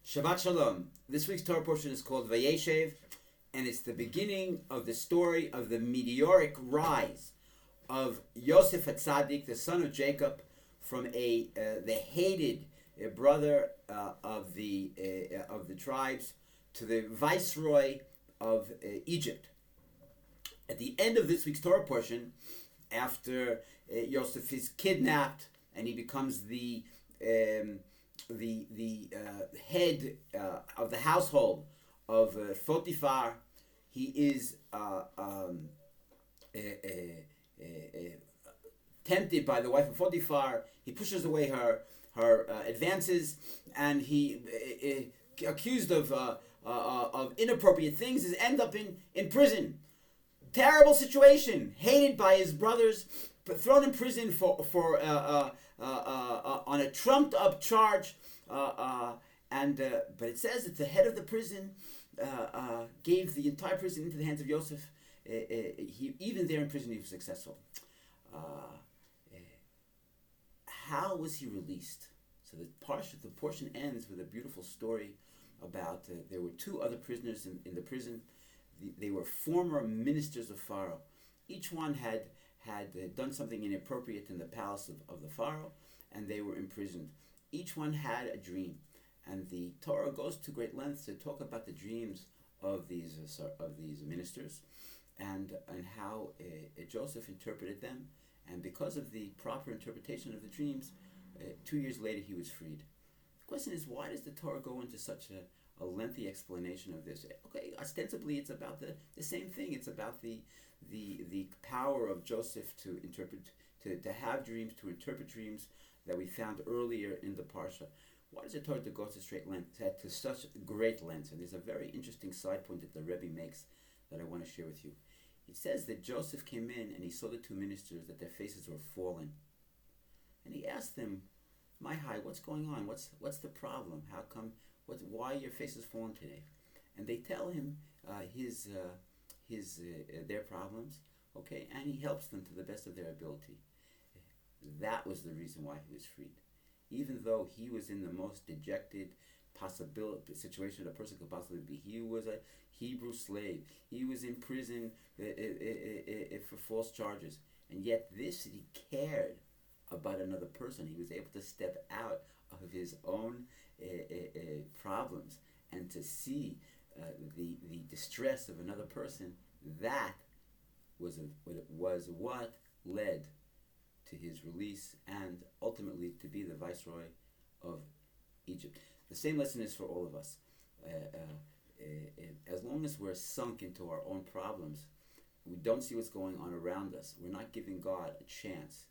Shabbat Shalom. This week's Torah portion is called Vayeshev, and it's the beginning of the story of the meteoric rise of Yosef HaTzadik, the son of Jacob, from the hated brother of the tribes to the viceroy of Egypt. At the end of this week's Torah portion, after Yosef is kidnapped and he becomes the head of the household of Potiphar, he is tempted by the wife of Potiphar. He pushes away her advances, and he accused of inappropriate things, is end up in prison. Terrible situation. Hated by his brothers, but thrown in prison for on a trumped up charge. But it says that the head of the prison gave the entire prison into the hands of Yosef. Even there in prison, he was successful. How was he released? So the portion ends with a beautiful story about there were two other prisoners in the prison. They were former ministers of Pharaoh. Each one had done something inappropriate in the palace of the Pharaoh, and they were imprisoned. Each one had a dream, and the Torah goes to great lengths to talk about the dreams of these ministers, and how Joseph interpreted them. And because of the proper interpretation of the dreams, 2 years later he was freed. The question is, why does the Torah go into such a lengthy explanation of this? Okay, ostensibly it's about the same thing. It's about the power of Joseph to interpret, to have dreams, to interpret dreams that we found earlier in the Parsha. Why does the Torah go to such great lengths? And there's a very interesting side point that the Rebbe makes that I want to share with you. It says that Joseph came in and he saw the two ministers, that their faces were fallen. And he asked them, "My high, what's going on? What's the problem? How come? Why are your faces fallen today?" And they tell him their problems, okay, and he helps them to the best of their ability. That was the reason why he was freed. Even though he was in the most dejected situation a person could possibly be. He was a Hebrew slave. He was in prison for false charges. And yet he cared about another person. He was able to step out of his own problems and to see the distress of another person. That was what led to his release and ultimately to be the viceroy of Egypt. The same lesson is for all of us. As long as we're sunk into our own problems, we don't see what's going on around us, we're not giving God a chance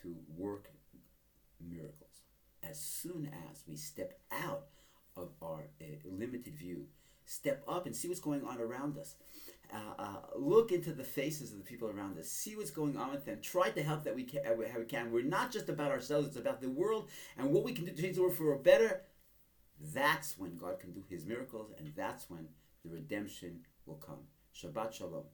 to work miracles. As soon as we step out of our limited view, step up and see what's going on around us, look into the faces of the people around us, see what's going on with them, try to help how we can. We're not just about ourselves, it's about the world and what we can do to change the world for a better. That's when God can do his miracles, and that's when the redemption will come. Shabbat Shalom.